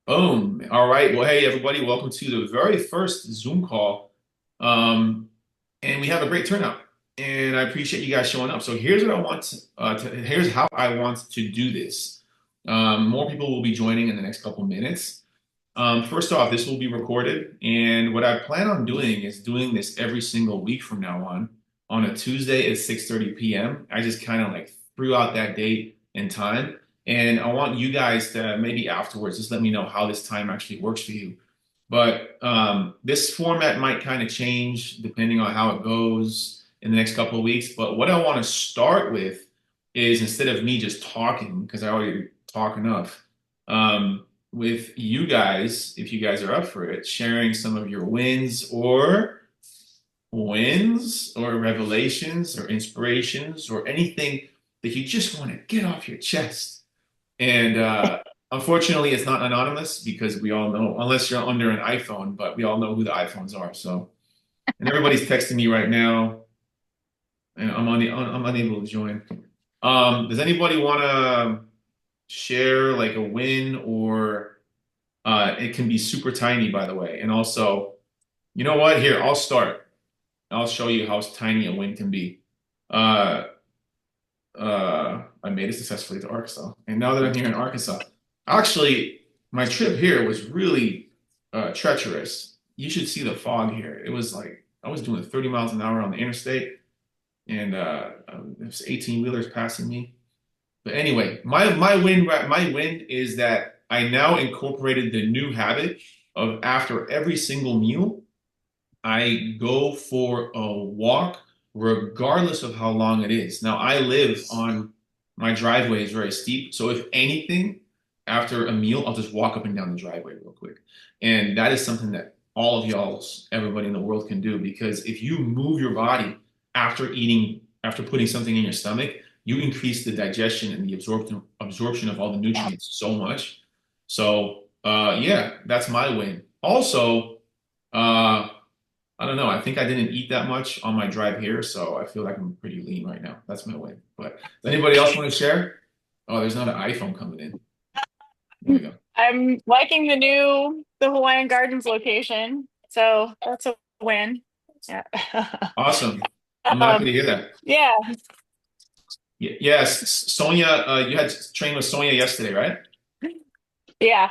Boom. All right. Well, hey, everybody, welcome to the very first Zoom call. Um, and we have a great turnout. And I appreciate you guys showing up. So here's what I want here's how I want to do this. More people will be joining in the next couple minutes. First off, this will be recorded. And what I plan on doing is doing this every single week from now on a Tuesday at 6:30 p.m. I just kind of like threw out that date and time. And I want you guys to maybe afterwards just let me know how this time actually works for you. But this format might kind of change depending on how it goes in the next couple of weeks. But what I want to start with is instead of me just talking, because I already talk enough, with you guys, if you guys are up for it, sharing some of your wins or revelations or inspirations or anything that you just want to get off your chest. And unfortunately, it's not anonymous because we all know, unless you're under an iPhone, but we all know who the iPhones are. So, and everybody's texting me right now, and I'm unable to join. Does anybody want to share like a win or it can be super tiny, by the way. And also, you know what? Here, I'll start. I'll show you how tiny a win can be. Uh, I made it successfully to Arkansas. And now that I'm here in Arkansas, actually, my trip here was really treacherous. You should see the fog here. It was like I was doing 30 miles an hour on the interstate, and there was 18 wheelers passing me. But anyway, my win is that I now incorporated the new habit of after every single meal. I go for a walk regardless of how long it is. Now, I live on my driveway is very steep. So if anything, after a meal, I'll just walk up and down the driveway real quick. And that is something that all of y'all, everybody in the world can do because if you move your body after eating, after putting something in your stomach, you increase the digestion and the absorption of all the nutrients so much. So yeah, that's my win. Also, uh, I don't know. I think I didn't eat that much on my drive here, so I feel like I'm pretty lean right now. That's my win. But does anybody else want to share? Oh, there's not an iPhone coming in. There we go. I'm liking the Hawaiian Gardens location. So that's a win. Yeah. Awesome. I'm happy Um, to hear that. yeah. Yes, Sonia, you had trained with Sonia yesterday, right? Is Yeah.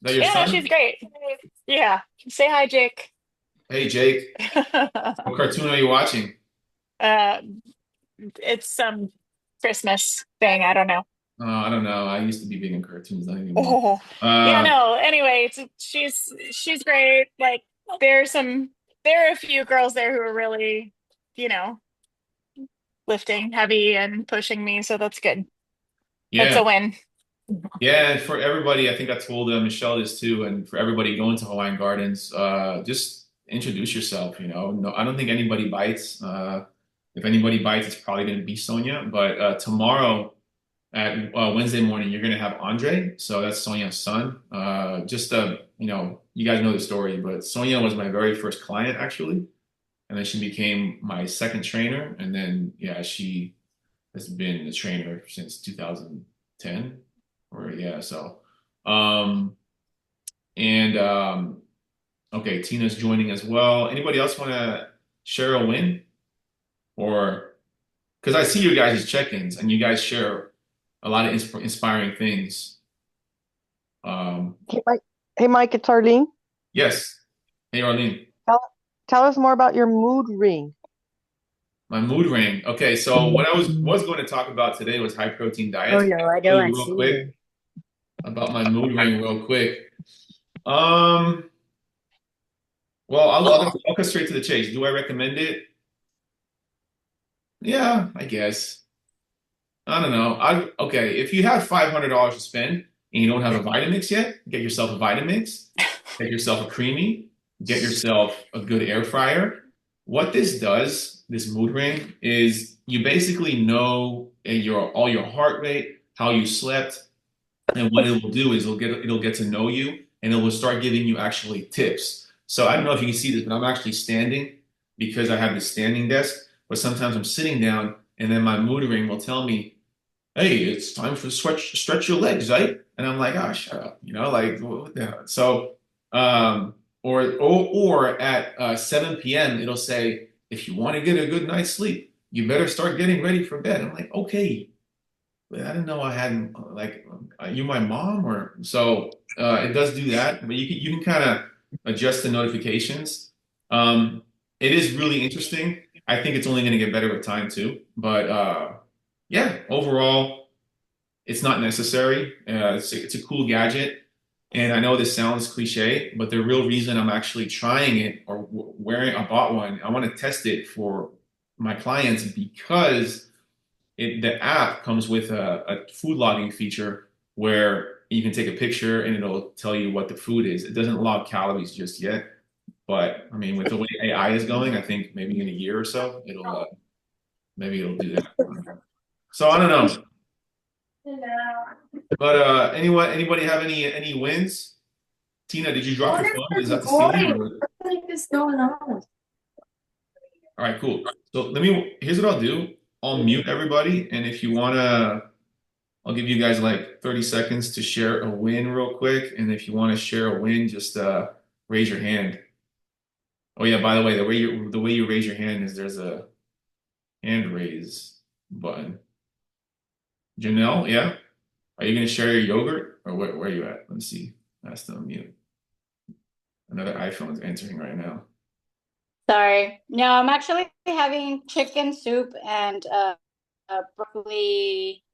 that your Yeah, no, she's son? great. Yeah. Say hi, Jake. Hey, Jake. What cartoon are you watching? Uh, it's some Christmas thing. I don't know. I don't know. I used to be big in cartoons, not anymore. Oh. Yeah, Uh, no. Anyway, she's great. Like there are a few girls there who are really, you know, lifting heavy and pushing me, so that's good. That's yeah. a win. Yeah, and for everybody, I think I told Michelle this too, and for everybody going to Hawaiian Gardens, just introduce yourself. No, I don't think anybody bites. If anybody bites, it's probably going to be Sonia. But tomorrow at Wednesday morning, you're going to have Andre. So that's Sonia's son. You guys know the story, but Sonia was my very first client actually, and then she became my second trainer, and then yeah, she has been a trainer since 2010 or yeah, so um and okay, Tina's joining as well. Anybody else want to share a win or because I see your guys' check-ins and you guys share a lot of inspiring things. um Hey, Mike. Hey, Mike, it's Arlene. yes. Hey Arlene. Tell, tell us more about your mood ring. My mood ring. Okay, so what I was going to talk about today was high protein Oh diets. no, I Tell don't you want to real see quick you. about my mood ring real quick. um Well, I'll go straight to the chase. Do I recommend it? Yeah, I guess. I don't know. Okay. If you have $500 to spend and you don't have a Vitamix yet, get yourself a Vitamix. Get yourself a Creamy. Get yourself a good air fryer. What this does, this mood ring, is you basically know your all your heart rate, how you slept, and what it will do is it'll get to know you and it will start giving you actually tips. So I don't know if you can see this, but I'm actually standing because I have this standing desk, but sometimes I'm sitting down and then my mood ring will tell me, hey, it's time for stretch your legs, right? And I'm like, oh, shut up, like what the hell? So, or at 7 p.m. it'll say, if you want to get a good night's sleep, you better start getting ready for bed. I'm like, okay, but I didn't know I hadn't like, you my mom or so. It does do that, but you can kind of adjust the notifications. Um, it is really interesting. I think it's only going to get better with time too, but yeah, overall. It's not necessary. It's a cool gadget. And I know this sounds cliche, but the real reason I'm actually trying it or wearing, I bought one, I want to test it for my clients because the app comes with a food logging feature where you can take a picture and it'll tell you what the food is. It doesn't log calories just yet, but I mean, with the way AI is going, I think maybe in a year or so, maybe it'll do that. So I don't know. But anybody have any wins? Tina, did you drop your phone? Is that the ceiling? What is going on? All right, cool. So here's what I'll do. I'll mute everybody, and if you wanna, I'll give you guys like 30 seconds to share a win real quick. And if you want to share a win, just raise your hand. Oh yeah, by the way, the way you raise your hand is there's a hand raise button. Janelle, yeah? Are you gonna share your yogurt? Or where are you at? Let's see. That's the unmute. Another iPhone's answering right now. Sorry. No, I'm actually having chicken soup and broccoli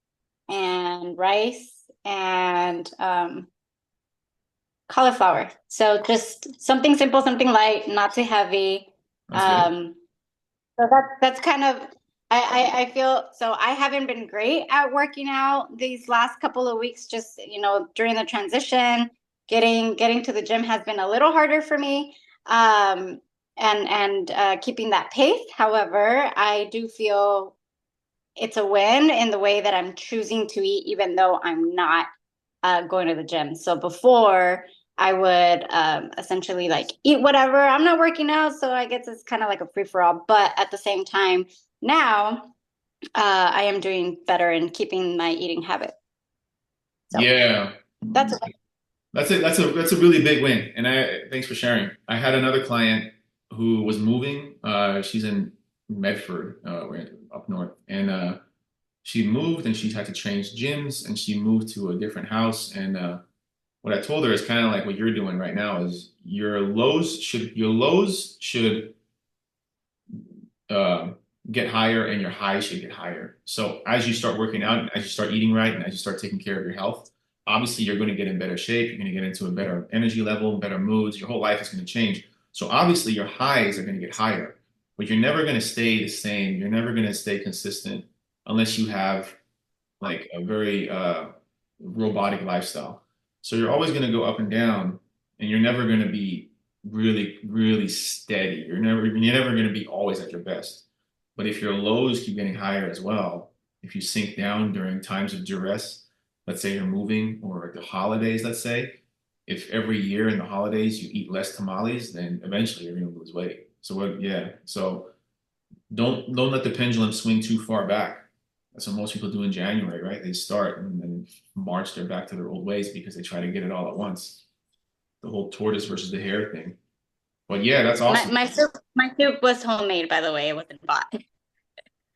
and rice and cauliflower. So just something simple, something light, not too heavy. That's good. So that's kind of I feel so I haven't been great at working out these last couple of weeks, just during the transition, getting to the gym has been a little harder for me. And keeping that pace. However, I do feel it's a win in the way that I'm choosing to eat, even though I'm not going to the gym. So before I would essentially like eat whatever. I'm not working out, so I guess it's kind of like a free for all. But at the same time, now I am doing better in keeping my eating habit. So Yeah. that's it. That's a really big win. And thanks for sharing. I had another client who was moving. She's in Medford, we're up north, and she moved and she had to change gyms and she moved to a different house. And what I told her is kind of like what you're doing right now is your lows should uh, get higher and your highs should get higher. So as you start working out and as you start eating right and as you start taking care of your health, obviously you're going to get in better shape. You're going to get into a better energy level, better moods. Your whole life is going to change. So obviously your highs are going to get higher, but you're never going to stay the same. You're never going to stay consistent unless you have like a very robotic lifestyle. So you're always going to go up and down, and you're never going to be really, really steady. You're never going to be always at your best. But if your lows keep getting higher as well, if you sink down during times of duress, let's say you're moving or the holidays, let's say, if every year in the holidays you eat less tamales, then eventually you're going to lose weight. So yeah. So don't let the pendulum swing too far back. That's what most people do in January, right? They start and then March they're back to their old ways because they try to get it all at once. The whole tortoise versus the hare thing. But yeah, that's awesome. My soup was homemade, by the way. It wasn't bought.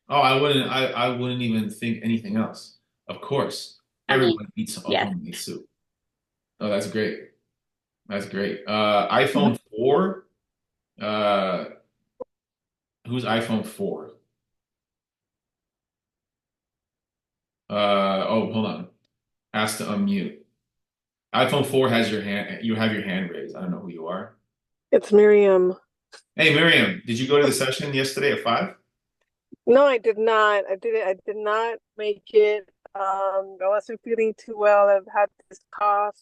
Oh, I wouldn't even think anything else. Of course, I mean, everyone eats a yes. homemade soup. Oh, that's great. That's great. iPhone 4. Uh, who's iPhone 4? Oh, hold on. Ask to unmute. iPhone 4 has your hand. You have your hand raised. I don't know who you are. It's Miriam. Hey, Miriam, did you go to the session yesterday at 5? No, I did not. I did not make it. I wasn't feeling too well. I've had this cough.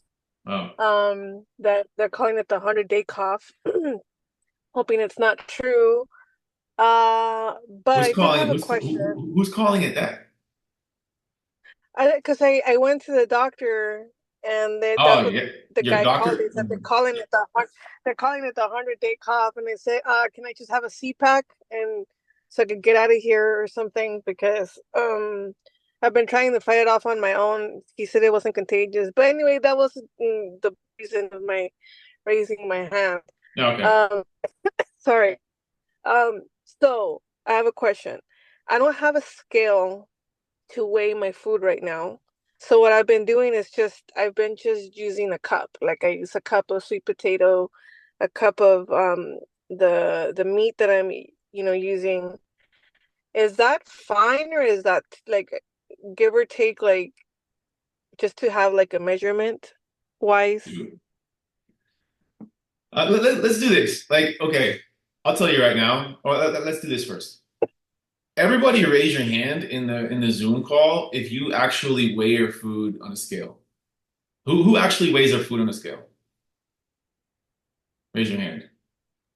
Oh, That they're calling it the 100-day cough. Hoping it's not true. But who's I did calling? have a Who's question. who's calling it that? Because I went to the doctor and that's Oh, what yeah, the your guy called doctor. it. That they're calling it the 100-day cough, and they say, can I just have a CPAC and so I could get out of here or something? Because I've been trying to fight it off on my own. He said it wasn't contagious, but anyway, that was the reason of my raising my hand. Okay. Um, sorry. So I have a question. I don't have a scale to weigh my food right now. So what I've been doing is I've been just using a cup. Like I use a cup of sweet potato, a cup of the meat that I'm using. Is that fine, or is that like give or take, like just to have like a measurement wise? Let's do this. Like, okay, I'll tell you right now. Or let's do this first. Everybody raise your hand in the Zoom call if you actually weigh your food on a scale. Who actually weighs their food on a scale? Raise your hand.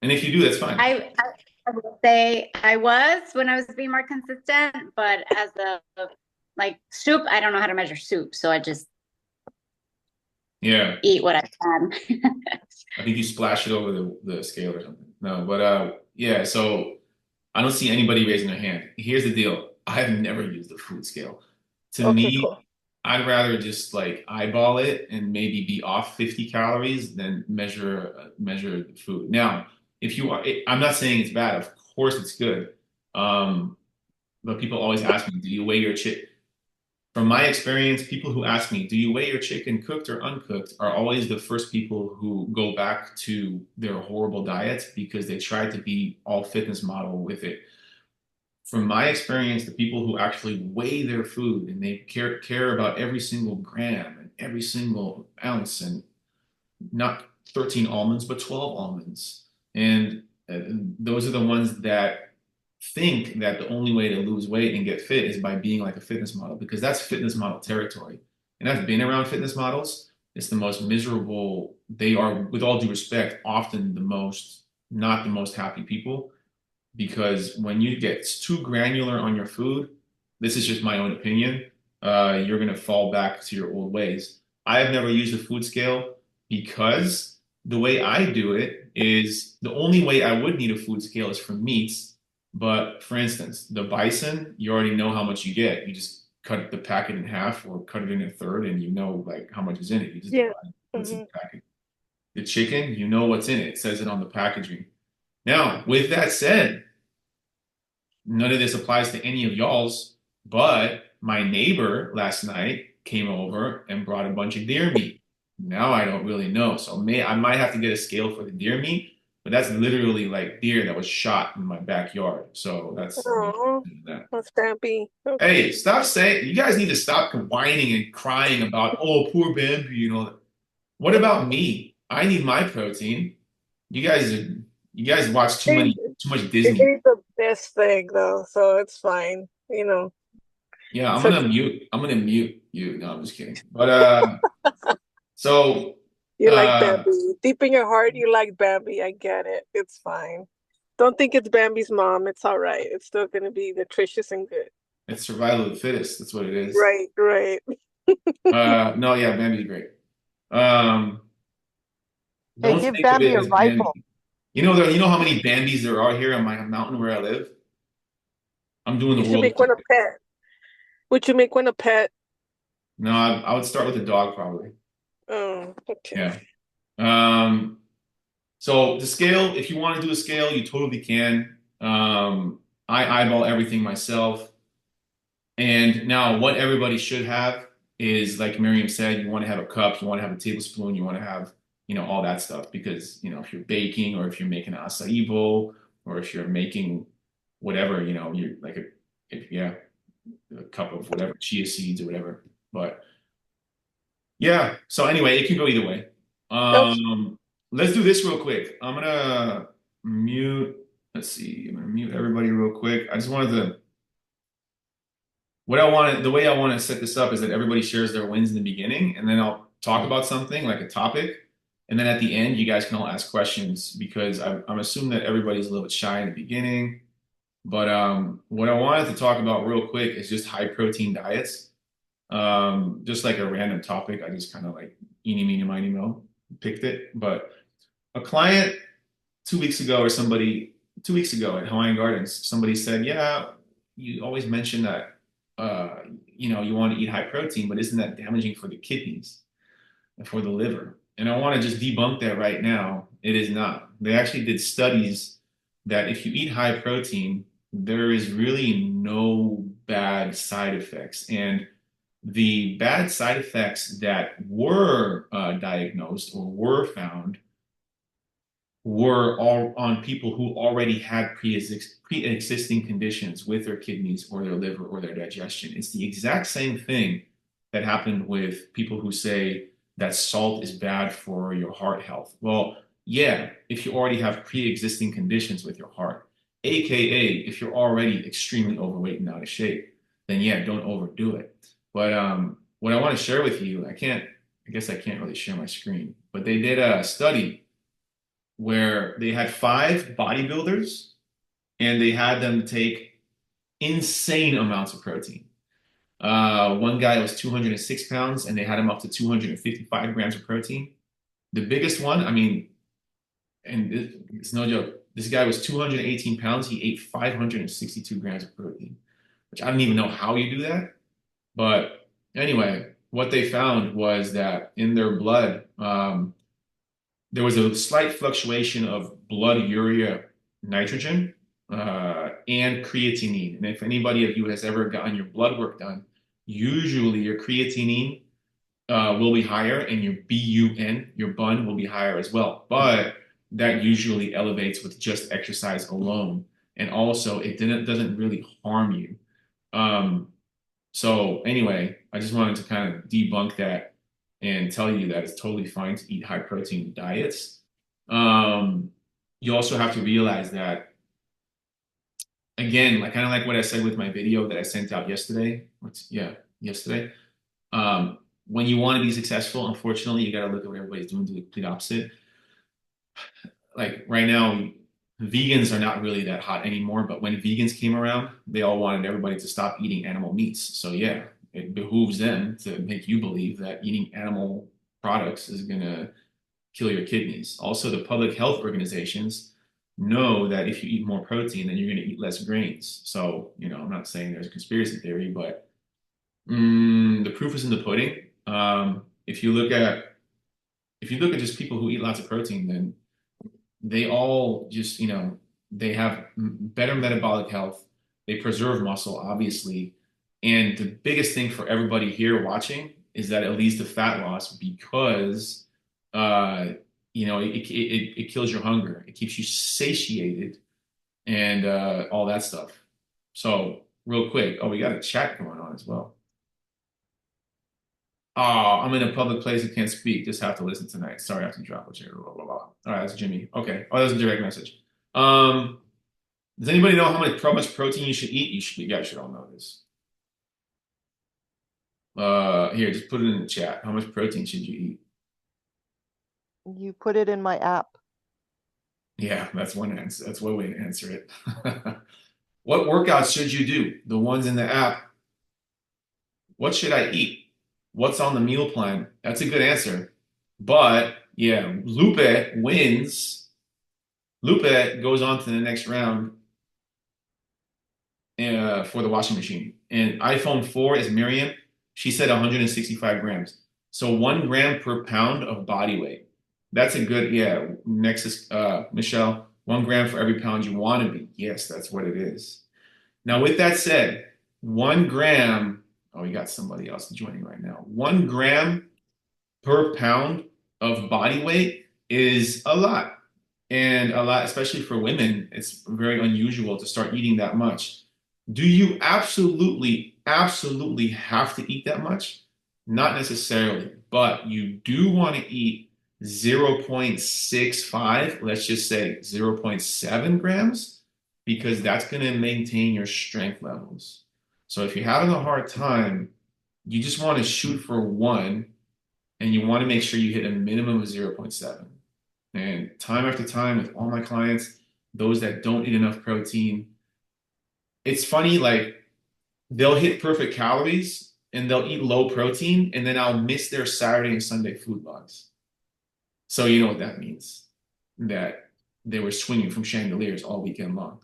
And if you do, that's fine. I would say I was when I was being more consistent, but as a like soup, I don't know how to measure soup, so I just Yeah. eat what I can. I think you splash it over the scale or something. No, but yeah, so I don't see anybody raising their hand. Here's the deal. I have never used a food scale. To Okay, me, cool. I'd rather just like eyeball it and maybe be off 50 calories than measure the food. Now, if you are, I'm not saying it's bad. Of course, it's good. But people always ask me, "Do you weigh your chicken?" From my experience, people who ask me, "Do you weigh your chicken cooked or uncooked?" are always the first people who go back to their horrible diets because they tried to be all fitness model with it. From my experience, the people who actually weigh their food and they care about every single gram and every single ounce and not 13 almonds, but 12 almonds. And those are the ones that think that the only way to lose weight and get fit is by being like a fitness model, because that's fitness model territory. And I've been around fitness models. It's the most miserable. They are, with all due respect, often the most, not the most happy people, because when you get too granular on your food, this is just my own opinion, you're going to fall back to your old ways. I have never used a food scale because the way I do it is the only way I would need a food scale is for meats. But for instance, the bison, you already know how much you get. You just cut the packet in half or cut it in a third, and you know like how much is in it. You just Yeah. divide what's in the packet. The chicken, you know what's in it. It says it on the packaging. Now, with that said, none of this applies to any of y'all's, but my neighbor last night came over and brought a bunch of deer meat. Now I don't really know. So I might have to get a scale for the deer meat, but that's literally like deer that was shot in my backyard. So that's Oh, that. that's Bambi. Hey, Okay. stop saying, you guys need to stop whining and crying about, oh, poor Bambi, you know. What about me? I need my protein. You guys watch too much It Disney. ain't the best thing though, so it's fine. Yeah, I'm So gonna mute. I'm gonna mute you. No, I'm just kidding. But so you like uh, Bambi. Deep in your heart, you like Bambi. I get it. It's fine. Don't think it's Bambi's mom. It's all right. It's still gonna be nutritious and good. it's survival of the fittest. That's what it is. Right, right. No, yeah, Bambi's great. Um, Hey, don't give think of it Bambi a as Bambi. rifle. You know how many Bambis there are here on my mountain where I live? I'm doing You the should world a make one a favor. pet. Would you make one a pet? No, I would start with a dog probably. Oh, okay. Yeah. Um, so the scale, if you want to do a scale, you totally can. I eyeball everything myself. And now, what everybody should have is, like Miriam said, you want to have a cup, you want to have a tablespoon, you want to have, all that stuff. Because, if you're baking or if you're making an acai bowl or if you're making whatever, you're like yeah, a cup of whatever, chia seeds or whatever. But yeah, so anyway, it can go either way. Okay. Let's do this real quick. I'm gonna mute, let's see, I'm gonna mute everybody real quick. I just wanted to the way I want to set this up is that everybody shares their wins in the beginning, and then I'll talk about something like a topic, and then at the end, you guys can all ask questions because I'm assuming that everybody's a little bit shy in the beginning. But what I wanted to talk about real quick is just high protein diets. Just like a random topic, I just kind of like eeny, meeny, miny, mo, picked it. But a client 2 weeks ago, or somebody 2 weeks ago at Hawaiian Gardens, somebody said, "Yeah, you always mention that you want to eat high protein, but isn't that damaging for the kidneys and for the liver? And I want to just debunk that right now. It is not. They actually did studies that if you eat high protein, there is really no bad side effects. And the bad side effects that were diagnosed or were found were all on people who already had pre-existing conditions with their kidneys or their liver or their digestion. It's the exact same thing that happened with people who say that salt is bad for your heart health. Well, yeah, if you already have pre-existing conditions with your heart, aka if you're already extremely overweight and out of shape, then yeah, don't overdo it. But what I want to share with you, I guess I can't really share my screen, but they did a study where they had 5 bodybuilders and they had them take insane amounts of protein. One guy was 206 pounds and they had him up to 255 grams of protein. The biggest one, I mean, and it's no joke, this guy was 218 pounds. He ate 562 grams of protein, which I don't even know how you do that. But anyway, what they found was that in their blood, there was a slight fluctuation of blood urea nitrogen and creatinine. And if anybody of you has ever gotten your blood work done, usually your creatinine will be higher and your BUN, your bun, will be higher as well. But that usually elevates with just exercise alone. And also, it doesn't really harm you. So anyway, I just wanted to kind of debunk that and tell you that it's totally fine to eat high protein diets. You also have to realize that, again, like kind of like what I said with my video that I sent out yesterday. Yesterday. When you want to be successful, unfortunately, you got to look at what everybody's doing, do the complete opposite. Like right now, vegans are not really that hot anymore, but when vegans came around, they all wanted everybody to stop eating animal meats. So yeah, it behooves them to make you believe that eating animal products is going to kill your kidneys. Also, the public health organizations know that if you eat more protein, then you're going to eat less grains. So, I'm not saying there's a conspiracy theory, but the proof is in the pudding. If you look at just people who eat lots of protein, then they all just, they have better metabolic health. They preserve muscle, obviously. And the biggest thing for everybody here watching is that it leads to fat loss because, it kills your hunger. It keeps you satiated and all that stuff. So real quick. Oh, we got a chat going on as well. Oh, I'm in a public place and can't speak. Just have to listen tonight. Sorry, I have to drop a chair. Blah, blah, blah. All right, that's Jimmy. Okay. Oh, that's a direct message. Does anybody know how much protein you should eat? You guys should all know this. Here, just put it in the chat. How much protein should you eat? You put it in my app. Yeah, that's one answer. That's one way to answer it. What workouts should you do? The ones in the app. What should I eat? What's on the meal plan? That's a good answer. But yeah, Lupe wins. Lupe goes on to the next round for the washing machine. And iPhone 4 is Miriam. She said 165 grams. So 1 gram per pound of body weight. That's a good, Nexus, Michelle, 1 gram for every pound you want to be. Yes, that's what it is. Now, with that said, 1 gram, oh, we got somebody else joining right now. 1 gram per pound of body weight is a lot. And a lot, especially for women, it's very unusual to start eating that much. Do you absolutely have to eat that much? Not necessarily, but you do want to eat 0.65, let's just say 0.7 grams, because that's going to maintain your strength levels. So if you're having a hard time, you just want to shoot for 1, and you want to make sure you hit a minimum of 0.7. And time after time with all my clients, those that don't eat enough protein, it's funny, like they'll hit perfect calories and they'll eat low protein, and then I'll miss their Saturday and Sunday food logs. So you know what that means, that they were swinging from chandeliers all weekend long.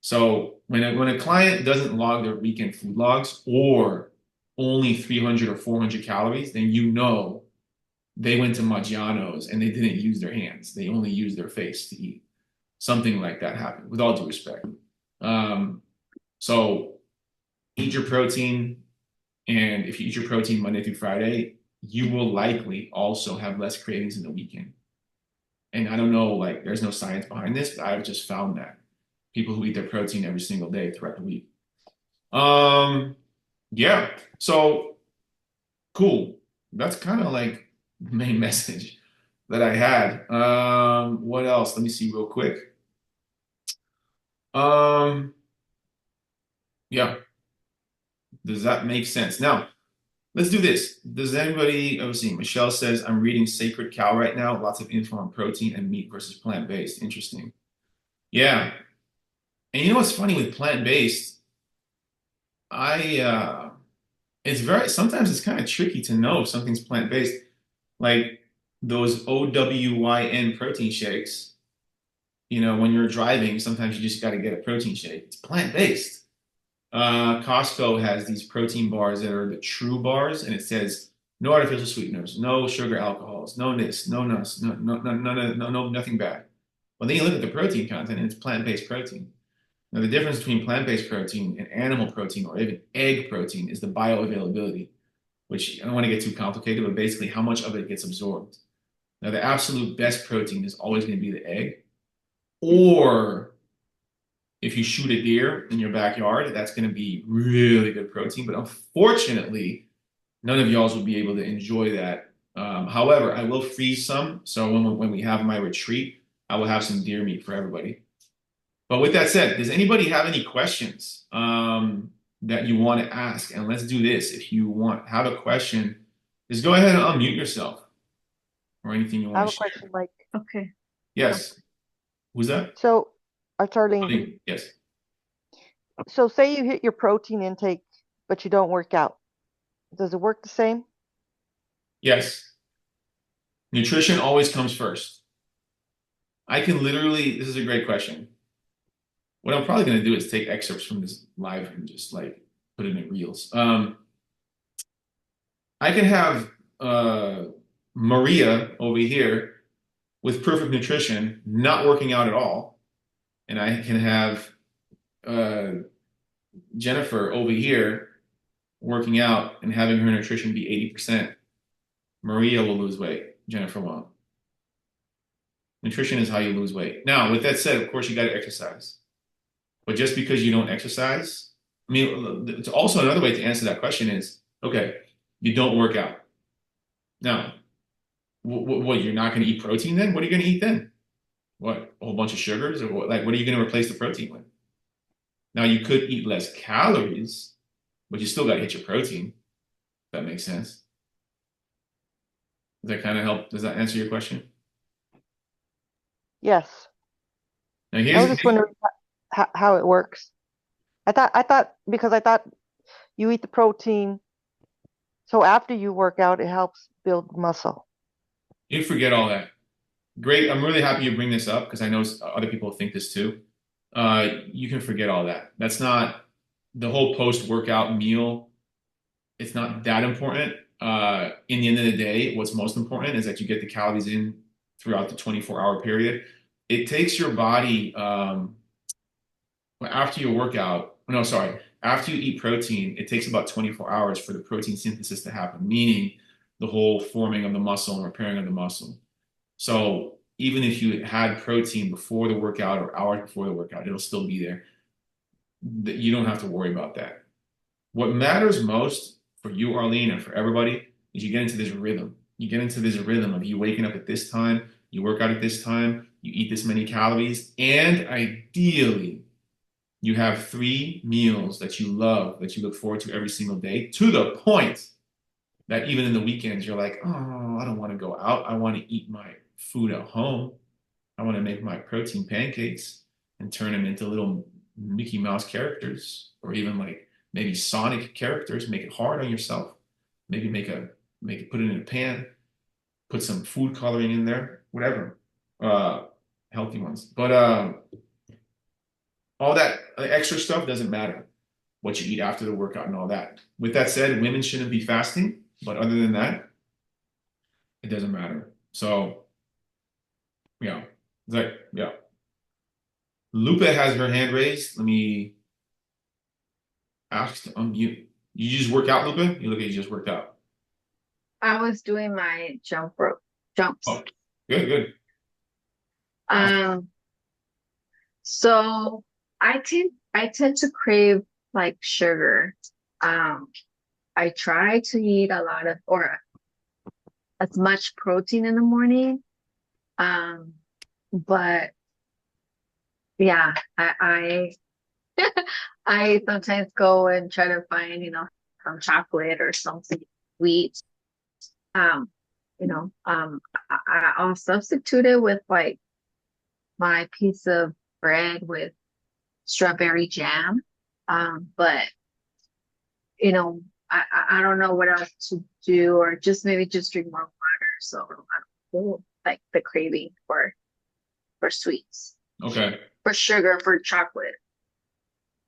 So when a client doesn't log their weekend food logs, or only 300 or 400 calories, then you know they went to Maggiano's and they didn't use their hands. They only used their face to eat. Something like that happened, with all due respect. So eat your protein, and if you eat your protein Monday through Friday, you will likely also have less cravings in the weekend. And I don't know, like, there's no science behind this, but I've just found that people who eat their protein every single day throughout the week. Yeah. So cool. That's kind of like the main message that I had. What else? Let me see real quick. Um, yeah. Does that make sense? Now, let's do this. Does anybody, let's see, Michelle says, I'm reading Sacred Cow right now. Lots of info on protein and meat versus plant-based. Interesting. Yeah. And you know what's funny with plant-based? It's very, sometimes it's kind of tricky to know if something's plant-based. Like those OWYN protein shakes, when you're driving, sometimes you just got to get a protein shake. It's plant-based. Costco has these protein bars that are the true bars, and it says no artificial sweeteners, no sugar alcohols, no this, no nuts, no, nothing bad. Well, then you look at the protein content, and it's plant-based protein. Now, the difference between plant-based protein and animal protein, or even egg protein, is the bioavailability, which I don't want to get too complicated, but basically how much of it gets absorbed. Now, the absolute best protein is always going to be the egg, or if you shoot a deer in your backyard, that's going to be really good protein. But unfortunately, none of y'all will be able to enjoy that. However, I will freeze some. So when we have my retreat, I will have some deer meat for everybody. But with that said, does anybody have any questions that you want to ask? And let's do this. If you have a question, just go ahead and unmute yourself or anything you I have want a to share. question, Mike. Okay. Yes. Who's that? So, Charlene, Yes. so say you hit your protein intake, but you don't work out. Does it work the same? Yes. Nutrition always comes first. This is a great question. What I'm probably going to do is take excerpts from this live and just like put it in reels. I can have Maria over here with perfect nutrition, not working out at all. And I can have Jennifer over here working out and having her nutrition be 80%. Maria will lose weight. Jennifer won't. Nutrition is how you lose weight. Now, with that said, of course, you got to exercise. But just because you don't exercise, I mean, it's also another way to answer that question is, okay, you don't work out. Now, what you're not going to eat protein then? What are you going to eat then? What, a whole bunch of sugars? Or what are you going to replace the protein with? Now, you could eat less calories, but you still got to hit your protein. If that makes sense. Does that kind of help? Does that answer your question? Yes. Now, I was just wondering how it works. I thought because I thought you eat the protein, so after you work out, it helps build muscle. you forget all that. Great. I'm really happy you bring this up because I know other people think this too. You can forget all that. That's not the whole post-workout meal. It's not that important. In the end of the day, what's most important is that you get the calories in throughout the 24-hour period. It takes your body after your workout. No, sorry. After you eat protein, it takes about 24 hours for the protein synthesis to happen, meaning the whole forming of the muscle and repairing of the muscle. So even if you had protein before the workout or hours before the workout, it'll still be there. You don't have to worry about that. What matters most for you, Arlene, and for everybody is you get into this rhythm. You get into this rhythm of you waking up at this time, you work out at this time, you eat this many calories, and ideally, you have 3 meals that you love, that you look forward to every single day, to the point that even in the weekends, you're like, oh, I don't want to go out. I want to eat my food at home. I want to make my protein pancakes and turn them into little Mickey Mouse characters, or even like maybe Sonic characters. Make it hard on yourself. Maybe put it in a pan, put some food coloring in there, whatever, healthy ones. But all that extra stuff doesn't matter. what you eat after the workout and all that. With that said, women shouldn't be fasting, but other than that, it doesn't matter. So, yeah, it's like, yeah. Lupa has her hand raised. Let me ask to unmute. You just work out, Lupa? You look like you just worked out. I was doing my jump rope jumps. Oh, good, good. Um, so I tend to crave like sugar. Um, I try to eat a lot of or as much protein in the morning. Um, but yeah, I I sometimes go and try to find, some chocolate or something sweet. Um, I'll substitute it with like my piece of bread with strawberry jam. But I don't know what else to do, or just maybe just drink more water. So I don't feel like the craving for sweets, Okay. for sugar, for chocolate.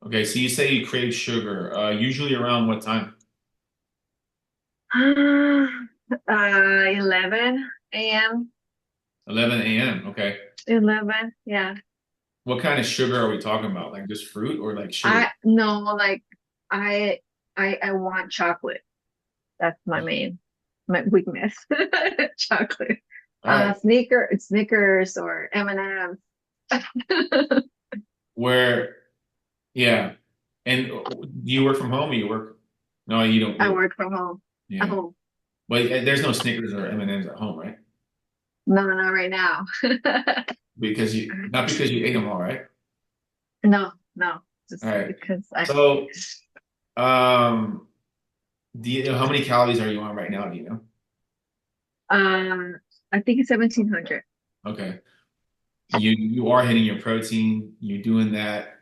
Okay, so you say you crave sugar. Usually around what time? 11 a.m. 11 a.m. Okay. 11, yeah. What kind of sugar are we talking about? Like just fruit or like sugar? I no, like I I want chocolate. That's my weakness. Chocolate. All right. Snickers or M&M's. Where, yeah. And do you work from home or you work? No, you don't. I work from home. Yeah. At home. But there's no Snickers or M&Ms at home, right? No, not right now. Not because you ate them all, right? No, just All right. because So, do you know how many calories are you on right now? Do you know? I think it's 1700. Okay. You are hitting your protein. You're doing that.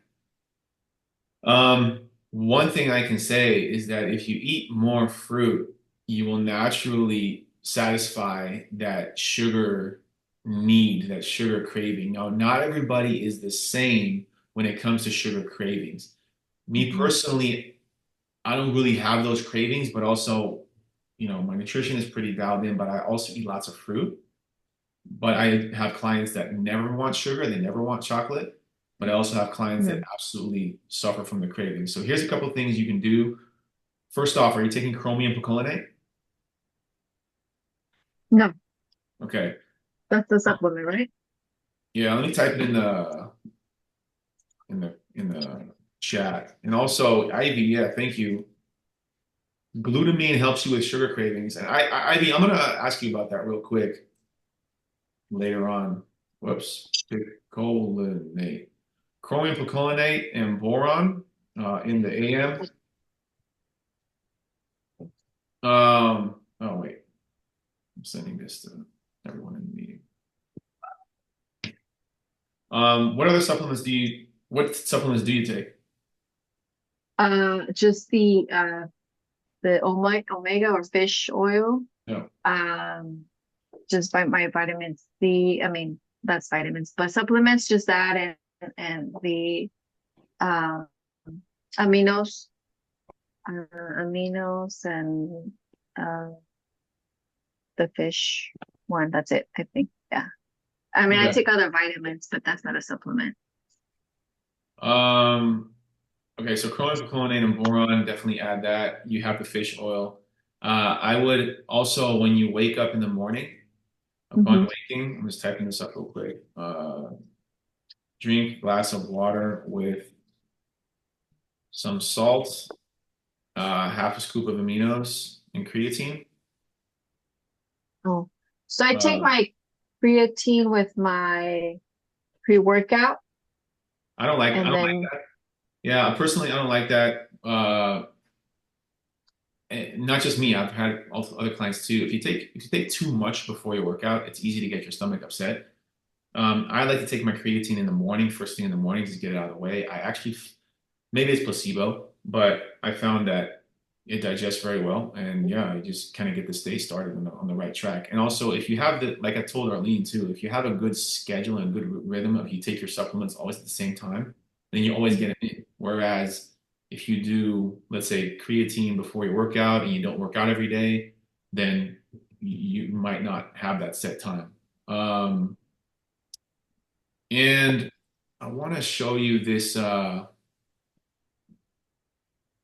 One thing I can say is that if you eat more fruit, you will naturally satisfy that sugar need, that sugar craving. Now, not everybody is the same when it comes to sugar cravings. Me personally, I don't really have those cravings, but also, my nutrition is pretty dialed in, but I also eat lots of fruit. But I have clients that never want sugar, they never want chocolate, but I also have clients that absolutely suffer from the craving. So here's a couple of things you can do. First off, are you taking chromium picolinate? No, Okay. that's the supplement, right? Yeah, let me type it in the chat. And also, Ivy, yeah, thank you. Glutamine helps you with sugar cravings. And Ivy, I'm gonna ask you about that real quick later on. Whoops, picolinate. Chromium picolinate and boron in the AM. Oh wait, I'm sending this to everyone in the meeting. What supplements do you take? Just the omega or fish oil. Yeah. Just by my vitamin C. I mean, that's vitamins, but supplements just that and the um aminos, and the fish one. That's it, I think. Yeah. I mean, I Okay. take other vitamins, but that's not a supplement. Okay, so chromium picolinate and boron, definitely add that. You have the fish oil. I would also, when you wake up in the morning, upon waking, I'm just typing this up real quick. Drink a glass of water with some salt, half a scoop of aminos and creatine. Oh, so I take my creatine with my pre-workout. I don't like then that. Yeah, personally, I don't like that. Not just me. I've had also other clients too. If you take too much before your workout, it's easy to get your stomach upset. I like to take my creatine in the morning, first thing in the morning, just get it out of the way. I actually, maybe it's placebo, but I found that it digests very well, and yeah, I just kind of get this day started on the right track. And also, if you have like I told Arlene too, if you have a good schedule and good rhythm, if you take your supplements always at the same time, then you always get it in. Whereas If you do, let's say, creatine before your workout and you don't work out every day, then you might not have that set time. And I want to show you this. Oh,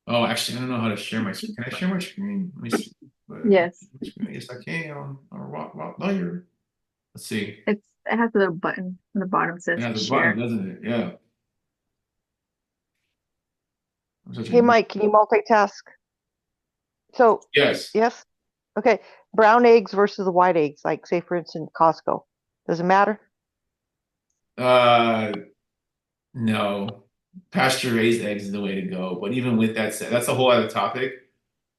actually, I don't know how to share my screen. Can I share my screen? Let me see. Yes. Yes, I can. Later. Let's see. It has a little button on the bottom It says has a button, share. doesn't it? Yeah. I'm such a Hey, Mike, can you multitask? So, yes. yes? Okay. Brown eggs versus the white eggs, like say for instance Costco. Does it matter? Uh, no. Pasture raised eggs is the way to go. But even with that said, that's a whole other topic.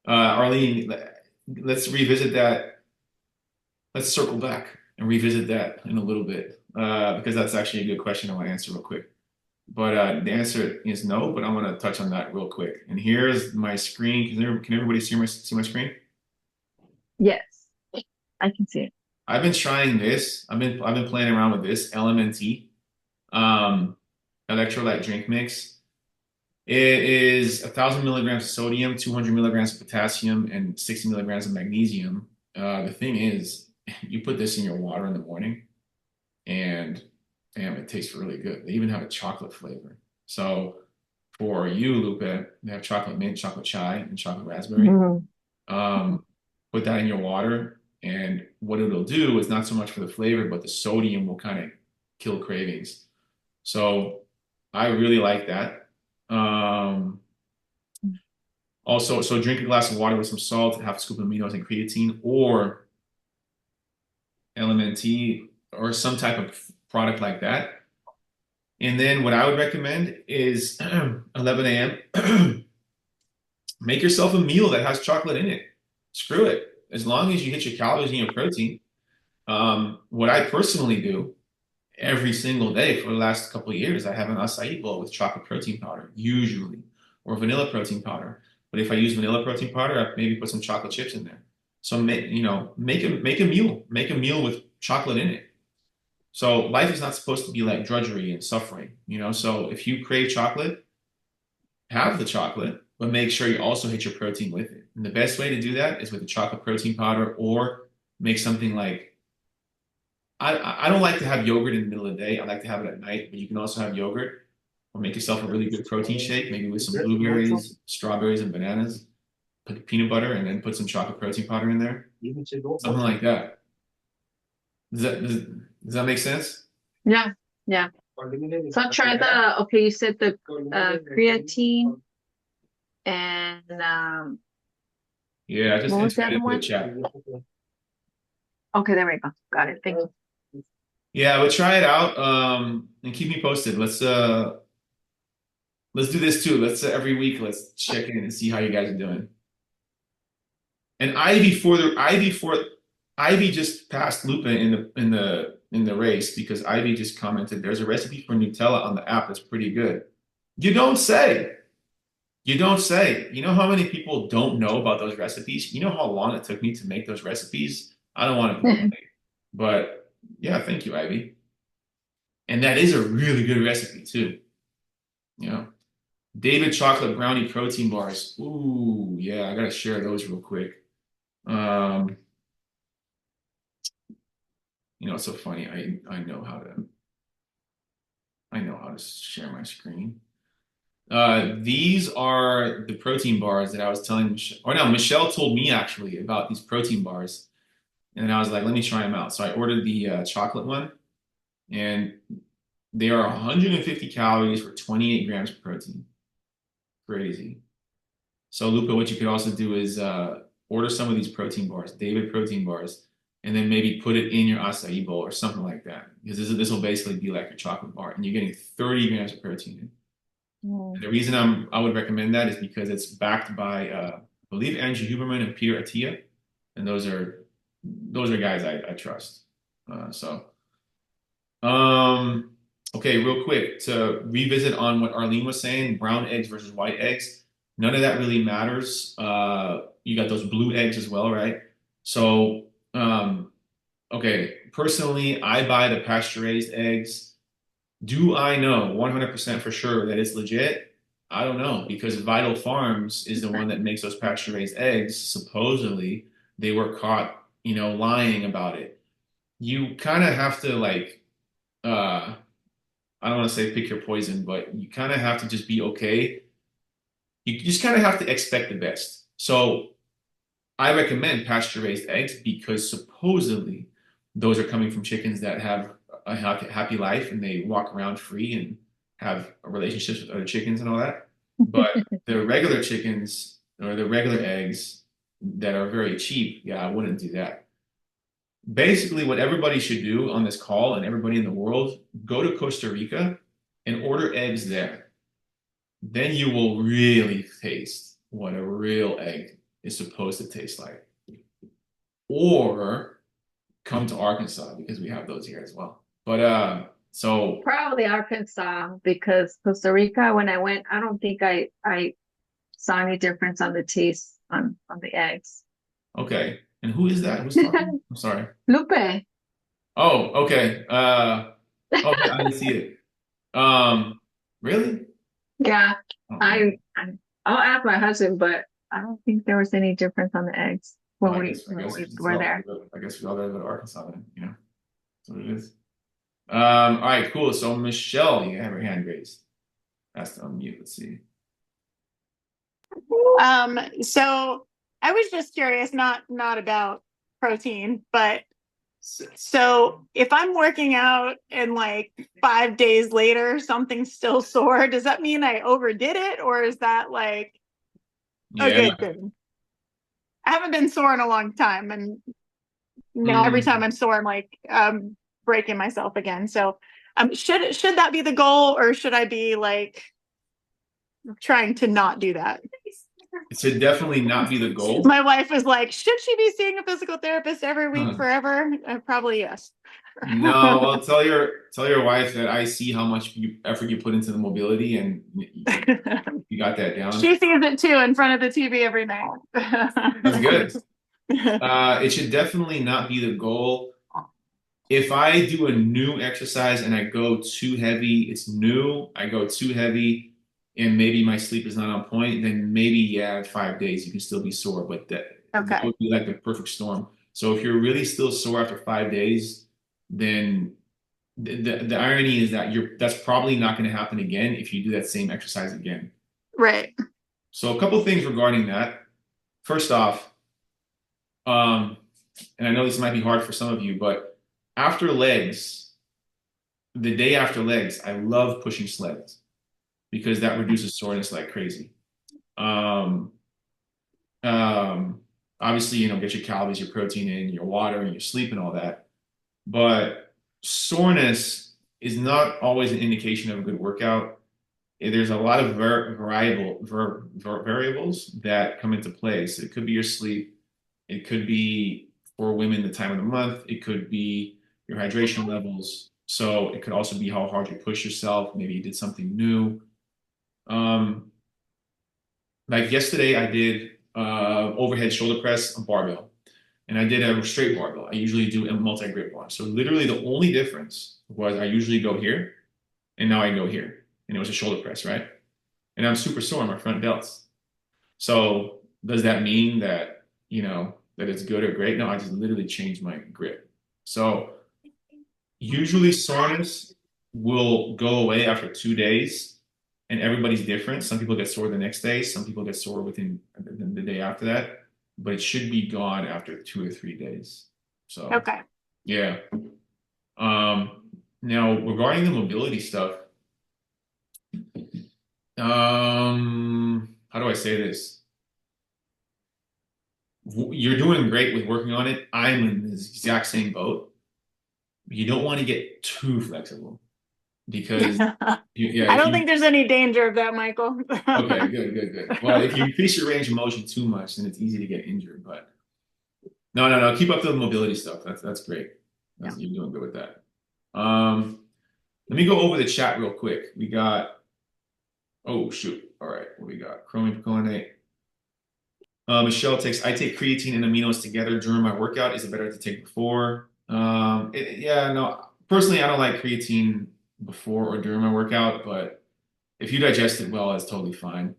Arlene, let's revisit that. Let's circle back and revisit that in a little bit because that's actually a good question I want to answer real quick. But the answer is no, but I want to touch on that real quick. And here's my screen. Can everybody see my screen? Yes, I can see it. I've been trying this. I've been playing around with this LMNT um, electrolyte drink mix. It is 1,000 milligrams of sodium, 200 milligrams of potassium, and 60 milligrams of magnesium. The thing is, you put this in your water in the morning, and damn, it tastes really good. They even have a chocolate flavor. So for you, Lupe, they have chocolate mint, chocolate chai, and chocolate raspberry. Mhm. Put that in your water, and what it'll do is not so much for the flavor, but the sodium will kind of kill cravings. So I really like that. Also, so drink a glass of water with some salt, half a scoop of aminos and creatine, or LMNT, or some type of product like that. And then what I would recommend is 11 a.m. Make yourself a meal that has chocolate in it. Screw it. As long as you hit your calories and your protein. What I personally do every single day for the last couple of years, I have an acai bowl with chocolate protein powder, usually, or vanilla protein powder. But if I use vanilla protein powder, I maybe put some chocolate chips in there. So make a meal with chocolate in it. So life is not supposed to be like drudgery and suffering. So if you crave chocolate, have the chocolate, but make sure you also hit your protein with it. And the best way to do that is with the chocolate protein powder or make something like I don't like to have yogurt in the middle of the day. I like to have it at night, but you can also have yogurt or make yourself a really good protein shake, maybe with some blueberries, strawberries, and bananas. Put peanut butter and then put some chocolate protein powder in there. Something like that. Does that make sense? Yeah, yeah. So try the, okay, you said the creatine and Yeah, I just what was the entered it other into the one? chat. Okay, there we go. Got it. Thank you. Yeah, but try it out and keep me posted. Let's do this too. Let's every week let's check in and see how you guys are doing. And Ivy just passed Lupa in the race because Ivy just commented there's a recipe for Nutella on the app that's pretty good. You don't say. You don't say. You know how many people don't know about those recipes? You know how long it took me to make those recipes? I don't want to complain. But yeah, thank you, Ivy. And that is a really good recipe too. You know. David chocolate brownie protein bars. Ooh, yeah, I gotta share those real quick. Um, it's so funny. I know how to share my screen. These are the protein bars that I was telling Michelle. Or no, Michelle told me actually about these protein bars, and I was like, let me try them out. So I ordered the chocolate one, and they are 150 calories for 28 grams of protein. Crazy. So Luca, what you could also do is order some of these protein bars, David protein bars, and then maybe put it in your acai bowl or something like that. Because this will basically be like your chocolate bar, and you're getting 30 grams of protein. And the reason I would recommend that is because it's backed by I believe Andrew Huberman and Peter Attia, and those are guys I trust. So okay, real quick to revisit on what Arlene was saying, brown eggs versus white eggs. None of that really matters. You got those blue eggs as well, right? So, okay, personally, I buy the pasture raised eggs. Do I know 100% for sure that it's legit? I don't know because Vital Farms is the one that makes those pasture-raised eggs. Supposedly, they were caught, lying about it. You kind of have to like, I don't want to say pick your poison, but you kind of have to just be okay. You just kind of have to expect the best. So I recommend pasture-raised eggs because supposedly those are coming from chickens that have a happy life and they walk around free and have relationships with other chickens and all that. But the regular chickens or the regular eggs that are very cheap, yeah, I wouldn't do that. Basically, what everybody should do on this call and everybody in the world, go to Costa Rica and order eggs there. Then you will really taste what a real egg is supposed to taste like. Or come to Arkansas because we have those here as well. But so Probably Arkansas because Costa Rica, when I went, I don't think I saw any difference on the taste on the eggs. okay. And who is that? Who's talking? I'm sorry. Lupe. Oh, okay. Okay, I didn't see it. Really? Yeah, Oh, I I'll ask my husband, but I don't think there was any difference on the eggs well, when I we guess I when guess we it's were all there. I guess we all gotta go to Arkansas then, That's what it is. All right, cool. So Michelle, you have her hand raised. That's to unmute. Let's see. So I was just curious, not about protein, but so if I'm working out and like 5 days later something's still sore, does that mean I overdid it, or is that like a Yeah. good thing? I haven't been sore in a long time, and now every time Mm. I'm sore, I'm like breaking myself again. So should that be the goal, or should I be like trying to not do that? It should definitely not be the goal. My wife was like, should she be seeing a physical therapist every week Huh. forever? Probably yes. No, well, tell your wife that I see how much effort you put into the mobility, and you got that down. She sees it too in front of the TV every night. That's good. It should definitely not be the goal. If I do a new exercise and I go too heavy, it's new, I go too heavy, and maybe my sleep is not on point, then maybe, yeah, 5 days you can still be sore, but that Okay. would be like the perfect storm. So if you're really still sore after 5 days, then the irony is that that's probably not going to happen again if you do that same exercise again. Right. So a couple things regarding that. First off, and I know this might be hard for some of you, but after legs, the day after legs, I love pushing sleds because that reduces soreness like crazy. Um, Obviously, get your calories, your protein in, your water, and your sleep and all that. But soreness is not always an indication of a good workout. There's a lot of variables that come into play. So it could be your sleep. It could be for women the time of the month. It could be your hydration levels. So it could also be how hard you push yourself. Maybe you did something new. Like yesterday, I did overhead shoulder press on barbell, and I did a straight barbell. I usually do a multi-grip one. So literally, the only difference was I usually go here, and now I go here, and it was a shoulder press, right? And I'm super sore on my front delts. So does that mean that that it's good or great? No, I just literally changed my grip. So usually soreness will go away after 2 days, and everybody's different. Some people get sore the next day, some people get sore within the day after that, but it should be gone after 2 or 3 days. So Okay. yeah. Now regarding the mobility stuff, how do I say this? You're doing great with working on it. I'm in the exact same boat. You don't want to get too flexible because I if don't you think there's any danger of that, Michael. okay, good. Well, if you increase your range of motion too much, then it's easy to get injured. But no. Keep up the mobility stuff. That's great. You're doing good with that. Let me go over the chat real quick. We got oh shoot. All right, what we got? Chromium picolinate. Michelle I take creatine and aminos together during my workout. Is it better to take before? Yeah, no. Personally, I don't like creatine before or during my workout, but if you digest it well, that's totally fine.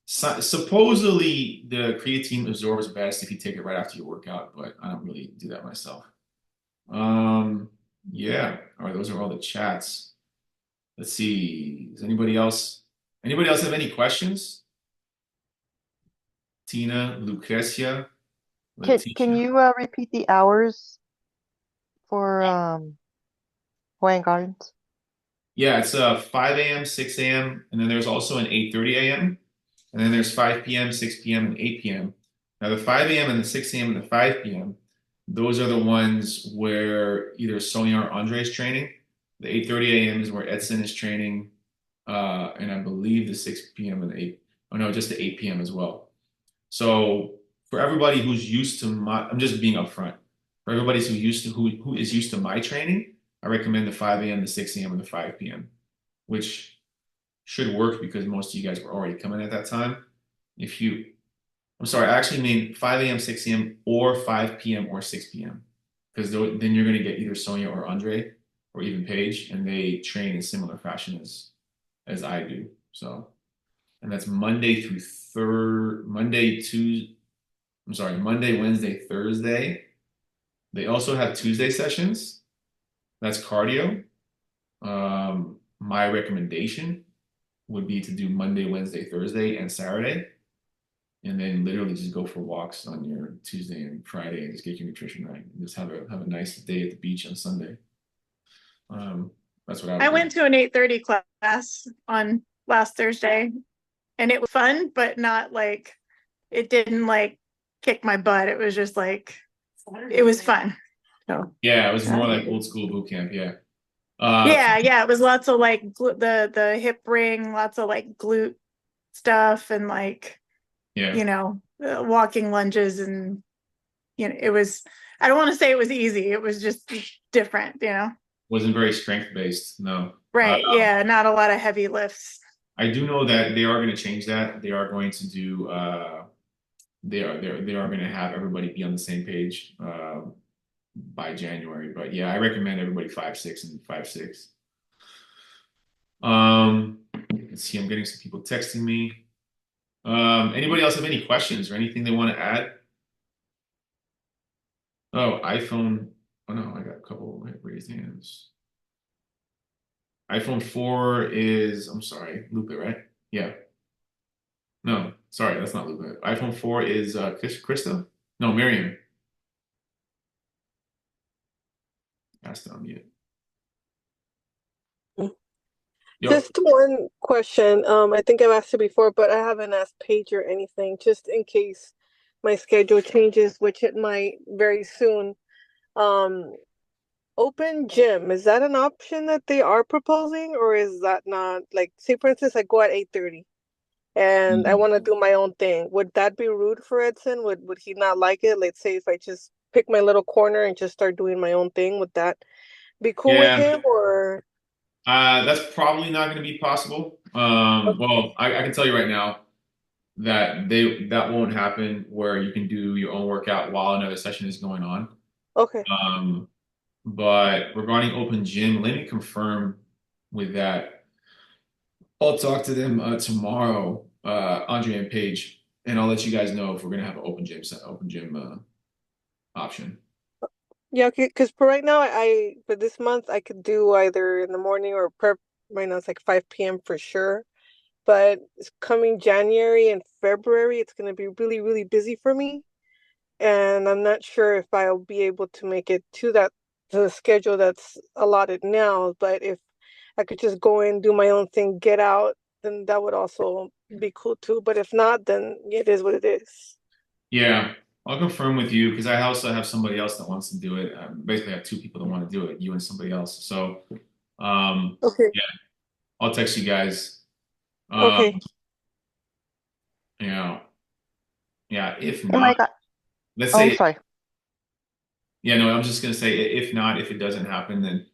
Supposedly, the creatine absorbs best if you take it right after your workout, but I don't really do that myself. Yeah. All right, those are all the chats. Let's see. Does anybody else have any questions? Tina, Lucrecia, Can Leticia. you repeat the hours for Hawaiian Gardens? Yeah, it's 5 a.m., 6 a.m., and then there's also an 8:30 a.m. And then there's 5 p.m., 6 p.m., and 8 p.m. Now the 5 a.m. and the 6 a.m. and the 5 p.m., those are the ones where either Sonia or Andre is training. The 8:30 a.m. is where Edson is training, and I believe the 6 p.m. and the 8, oh no, just the 8 p.m. as well. So for everybody who's used to I'm just being upfront. For everybody who is used to my training, I recommend the 5 a.m., the 6 a.m., and the 5 p.m., which should work because most of you guys were already coming at that time. I'm sorry, I actually mean 5 a.m., 6 a.m., or 5 p.m. or 6 p.m. Because then you're going to get either Sonia or Andre or even Paige, and they train in similar fashion as I do. So, and that's Monday, Wednesday, Thursday. They also have Tuesday sessions. That's cardio. My recommendation would be to do Monday, Wednesday, Thursday, and Saturday, and then literally just go for walks on your Tuesday and Friday and just get your nutrition right. And just have a nice day at the beach on Sunday. That's what I would I do. went to an 8:30 class on last Thursday, and it was fun, but not like it didn't like kick my butt. It was just like it was fun. So Yeah, it was more like old school boot camp. Yeah. yeah, it was lots of like the hip ring, lots of like glute stuff, and like Yeah. walking lunges, and it was. I don't want to say it was easy. It was just different. Wasn't very strength based. No. Right. Yeah. Not a lot of heavy lifts. I do know that they are going to change that. They are going to do. They are going to have everybody be on the same page by January. But yeah, I recommend everybody 5-6 and 5-6. Let's see. I'm getting some people texting me. Anybody else have any questions or anything they want to add? Oh, iPhone. Oh no, I got a couple raised hands. iPhone 4 is, I'm sorry, Lupe, right? Yeah. No, sorry, that's not Lupe. iPhone 4 is Krista? No, Miriam. That's on mute. Yo, Just one question. I think I've asked it before, but I haven't asked Paige or anything, just in case my schedule changes, which it might very soon. Um, Open gym, is that an option that they are proposing, or is that not? Like, say for instance, I go at 8:30 and I want to do my own thing. Would that be rude for Edson? Would he not like it? Let's say if I just pick my little corner and just start doing my own thing, would that be cool with yeah, him, or? that's probably not going to be possible. Well, I can tell you right now that that won't happen where you can do your own workout while another session is going on. Okay. But regarding open gym, let me confirm with that. I'll talk to them tomorrow, Andre and Paige, and I'll let you guys know if we're gonna have an open gym option. Yeah, okay, because for right now, for this month I could do either in the morning or prep. Right now it's like 5 p.m. for sure. But it's coming January and February, it's gonna be really, really busy for me. And I'm not sure if I'll be able to make it to the schedule that's allotted now. But if I could just go in, do my own thing, get out, then that would also be cool too. But if not, then it is what it is. Yeah, I'll confirm with you because I also have somebody else that wants to do it. Basically, I have two people that want to do it, you and somebody else. So, Okay. yeah, I'll text you guys. Okay. Um, you know, yeah, if Oh my not, God. let's Oh, I'm say, sorry. yeah, no, I'm just gonna say if not, if it doesn't happen, then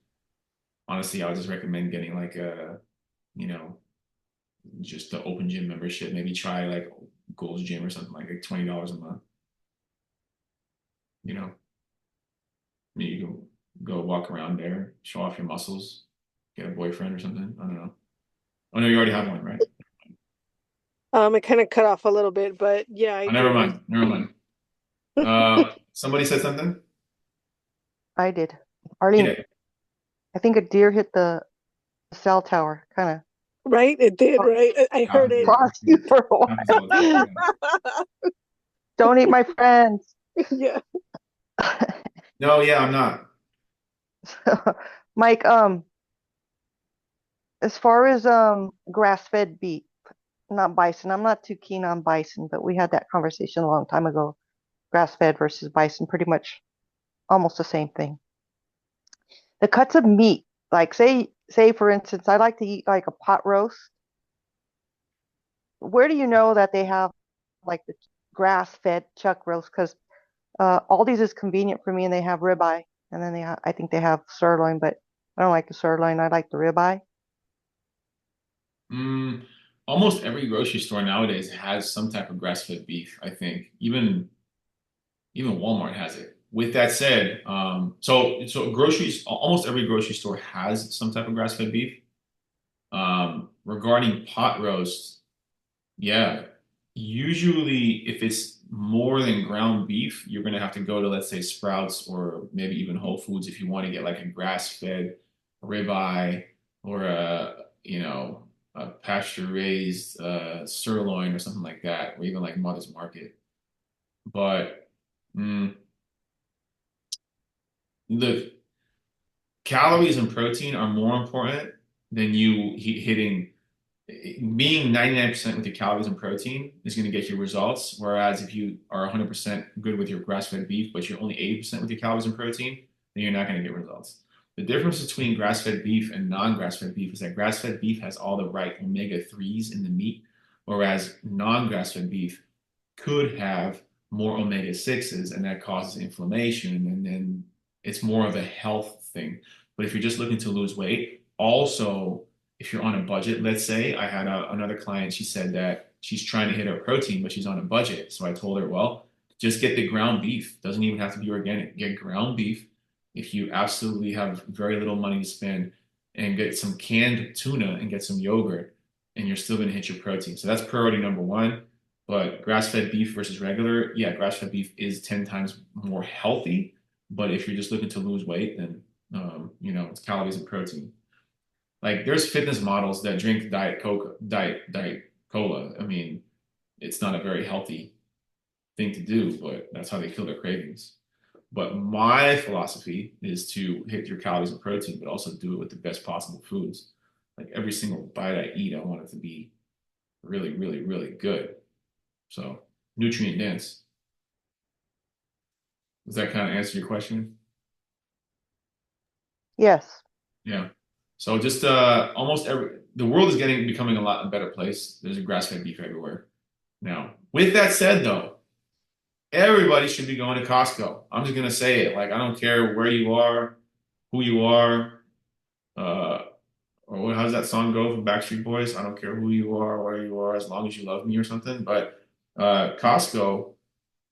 honestly, I would just recommend getting like you know, just the open gym membership. Maybe try like Gold's Gym or something like $20 a month. You know, maybe you can go walk around there, show off your muscles, get a boyfriend or something. I don't know. Oh no, you already have one, right? It kind of cut off a little bit, but yeah, I Oh, never do. mind. Never mind. Somebody said something? I did. Arlene, Yeah. I think a deer hit the cell tower. Kind Right? It did, of right? I heard Happens a it. lot. paused Yeah. you for a Happens all the time. while. Yeah. Don't eat my friends. Yeah. No, yeah, I'm not. Mike, as far as grass-fed beef, not bison. I'm not too keen on bison, but we had that conversation a long time ago. Grass-fed versus bison, pretty much almost the same thing. The cuts of meat, like say for instance, I like to eat like a pot roast. Where do you know that they have like the grass-fed chuck roast? Because Aldi's is convenient for me, and they have ribeye, and then I think they have sirloin, but I don't like the sirloin. I like the ribeye. Mm, almost every grocery store nowadays has some type of grass-fed beef, I think. Even Walmart has it. With that said, so groceries, almost every grocery store has some type of grass-fed beef. Regarding pot roast, yeah, usually if it's more than ground beef, you're gonna have to go to, let's say, Sprouts or maybe even Whole Foods if you want to get like a grass-fed ribeye or a pasture-raised sirloin or something like that, or even like Mother's Market. But mm, the calories and protein are more important than you hitting being 99% with your calories and protein is going to get you results. Whereas if you are 100% good with your grass-fed beef, but you're only 80% with your calories and protein, then you're not going to get results. The difference between grass-fed beef and non-grass-fed beef is that grass-fed beef has all the right omega-3s in the meat, whereas non-grass-fed beef could have more omega-6s, and that causes inflammation, and then it's more of a health thing. But if you're just looking to lose weight, also if you're on a budget, let's say I had another client, she said that she's trying to hit her protein, but she's on a budget. So I told her, well, just get the ground beef. Doesn't even have to be organic. Get ground beef if you absolutely have very little money to spend, and get some canned tuna and get some yogurt, and you're still going to hit your protein. So that's priority number one. But grass-fed beef versus regular, yeah, grass-fed beef is 10 times more healthy. But if you're just looking to lose weight, then it's calories and protein. Like there's fitness models that drink diet cola. I mean, it's not a very healthy thing to do, but that's how they kill their cravings. But my philosophy is to hit your calories and protein, but also do it with the best possible foods. Like every single bite I eat, I want it to be really, really, really good. So nutrient dense. Does that kind of answer your question? Yes. Yeah. So just almost the world is becoming a lot better place. There's a grass-fed beef everywhere now. With that said, though, everybody should be going to Costco. I'm just gonna say it. Like I don't care where you are, who you are, uh, or how does that song go from Backstreet Boys? I don't care who you are, where you are, as long as you love me or something. But Costco,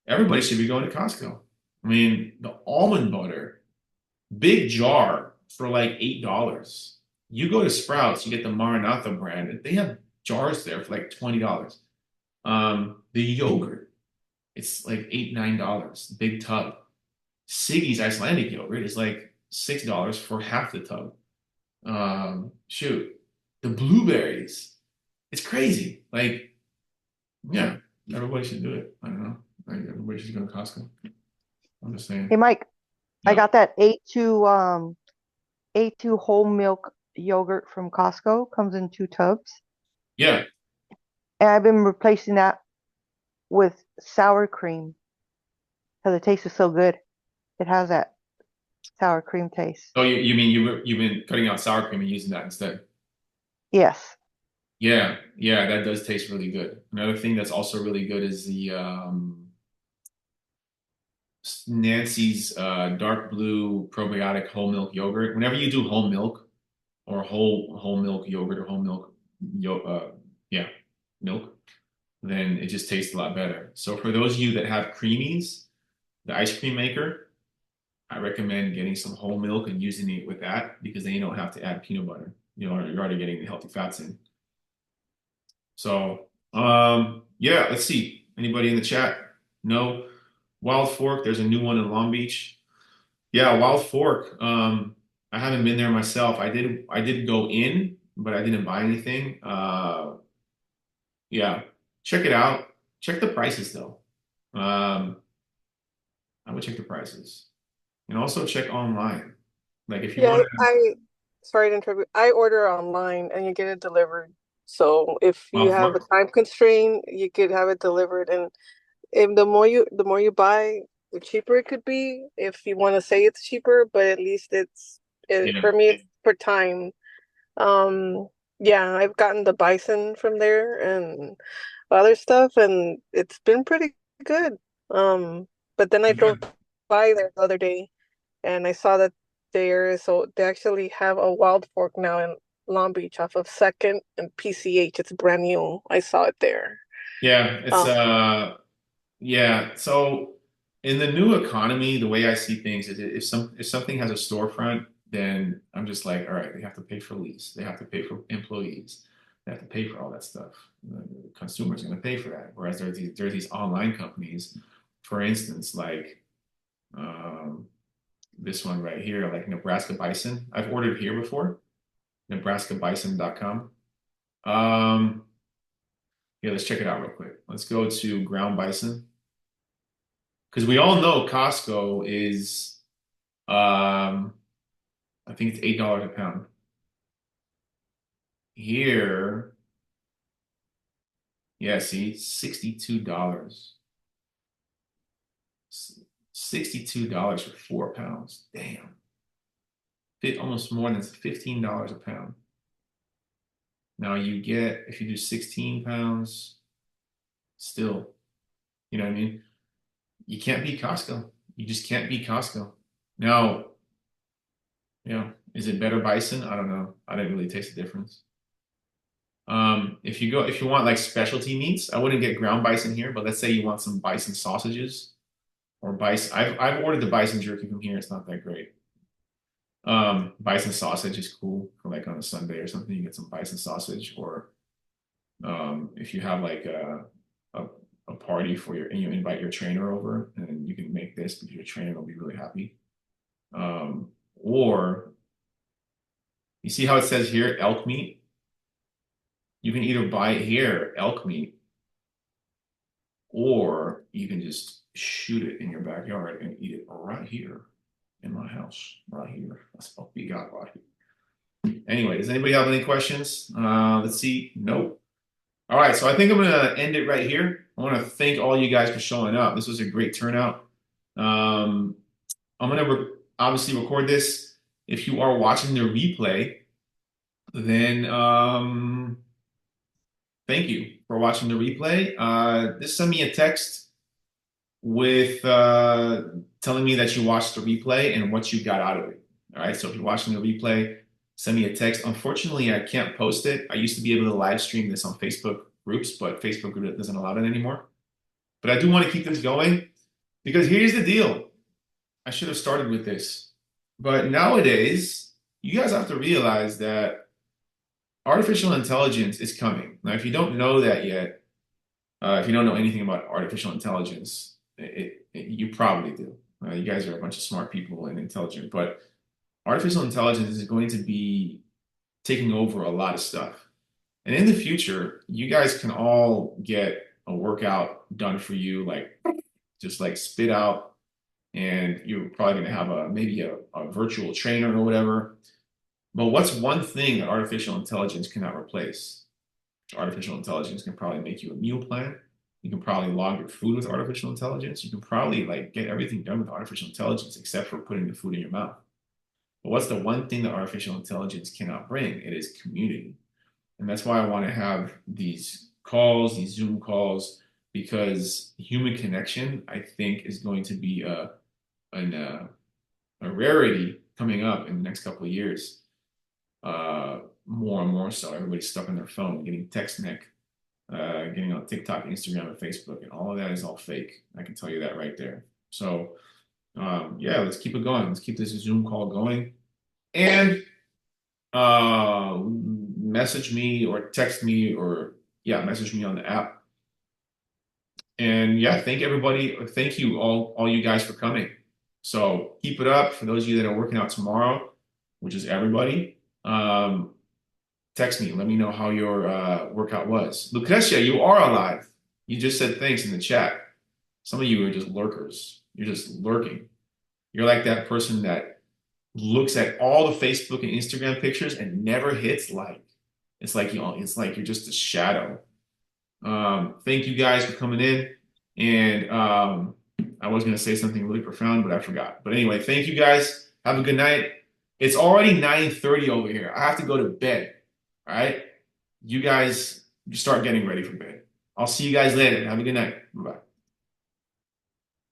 everybody should be going to Costco. I mean, the almond butter, big jar for like $8. You go to Sprouts, you get the Maranatha brand, and they have jars there for like $20. The yogurt, it's like $8, $9, big tub. Siggy's Icelandic yogurt is like $6 for half the tub. Shoot, the blueberries, it's crazy. Like, yeah, everybody should do it. I don't know. Like, everybody should go to Costco. I'm just saying. Hey, Mike, I Yeah. got that A2 whole milk yogurt from Costco. Comes in 2 tubs, Yeah. and I've been replacing that with sour cream because it tastes so good. It has that sour cream taste. Oh, you mean you've been cutting out sour cream and using that instead? Yes. Yeah, yeah, that does taste really good. Another thing that's also really good is the Nancy's dark blue probiotic whole milk yogurt. Whenever you do whole milk or whole milk yogurt or whole milk yeah, milk, then it just tastes a lot better. So for those of you that have creamies, the ice cream maker, I recommend getting some whole milk and using it with that because then you don't have to add peanut butter. You're already getting the healthy fats in. So, yeah, let's see. Anybody in the chat? No. Wild Fork, there's a new one in Long Beach. Yeah, Wild Fork. I haven't been there myself. I did go in, but I didn't buy anything. Yeah, check it out. Check the prices though. Um, I would check the prices. And also check online. Like if you Yeah, want I sorry to interrupt. I order online and you get it delivered. So if you Wild have a Fork. time constraint, you could have it delivered. And if the more you buy, the cheaper it could be. If you want to say it's cheaper, but at least Yeah. for me it's for time. Um, yeah, I've gotten the bison from there and other stuff, and it's been pretty good. But then I drove by there the other day and I saw that they actually have a Wild Fork now in Long Beach off of Second and PCH. It's brand new. I saw it there. Yeah, it's Um, yeah. So in the new economy, the way I see things is if something has a storefront, then I'm just like, all right, they have to pay for lease, they have to pay for employees, they have to pay for all that stuff. The consumer's going to pay for that. Whereas there's these online companies, for instance, like um, this one right here, like Nebraska Bison. I've ordered here before, nebraskabison.com. Um, yeah, let's check it out real quick. Let's go to ground bison. Because we all know Costco is, I think it's $8 a pound. Here, yeah, see, $62. $62 for 4 pounds. Damn. Almost more than $15 a pound. Now you get, if you do 16 pounds, still, you know what I mean? You can't beat Costco. You just can't beat Costco. Now, is it better bison? I don't know. I didn't really taste the difference. If you want like specialty meats, I wouldn't get ground bison here, but let's say you want some bison sausages or bison. I've ordered the bison jerky from here. It's not that great. Bison sausage is cool for like on a Sunday or something. You get some bison sausage, or if you have like a a party for and you invite your trainer over, and you can make this because your trainer will be really happy. Or you see how it says here elk meat? You can either buy it here elk meat, or you can just shoot it in your backyard and eat it right here in my house, right here. That's what we got right here. Anyway, does anybody have any questions? Let's see. Nope. All right, so I think I'm gonna end it right here. I want to thank all you guys for showing up. This was a great turnout. Um, I'm gonna obviously record this. If you are watching the replay, then thank you for watching the replay. Just send me a text with telling me that you watched the replay and what you got out of it. All right. So if you're watching the replay, send me a text. Unfortunately, I can't post it. I used to be able to live stream this on Facebook groups, but Facebook group doesn't allow it anymore. But I do want to keep this going because here's the deal. I should have started with this. But nowadays, you guys have to realize that artificial intelligence is coming. Now, if you don't know that yet, if you don't know anything about artificial intelligence, you probably do. You guys are a bunch of smart people and intelligent, but artificial intelligence is going to be taking over a lot of stuff. And in the future, you guys can all get a workout done for you, like just like spit out, and you're probably going to have maybe a virtual trainer or whatever. But what's one thing that artificial intelligence cannot replace? Artificial intelligence can probably make you a meal plan. You can probably log your food with artificial intelligence. You can probably like get everything done with artificial intelligence except for putting the food in your mouth. But what's the one thing that artificial intelligence cannot bring? It is community. And that's why I want to have these calls, these Zoom calls, because human connection, I think, is going to be a rarity coming up in the next couple of years. More and more so. Everybody's stuck on their phone, getting text neck, getting on TikTok, Instagram, and Facebook, and all of that is all fake. I can tell you that right there. So, yeah, let's keep it going. Let's keep this Zoom call going. And message me or text me or, yeah. yeah, message me on the app. And yeah, thank everybody. Thank you all you guys for coming. So keep it up. For those of you that are working out tomorrow, which is everybody, text me. Let me know how your workout was. Lucrecia, you are alive. You just said thanks in the chat. Some of you are just lurkers. You're just lurking. You're like that person that looks at all the Facebook and Instagram pictures and never hits like. It's like it's like you're just a shadow. Thank you guys for coming in. And I was going to say something really profound, but I forgot. But anyway, thank you guys. Have a good night. It's already 9:30 over here. I have to go to bed. All right. You guys start getting ready for bed. I'll see you guys later. Have a good night. Bye-bye.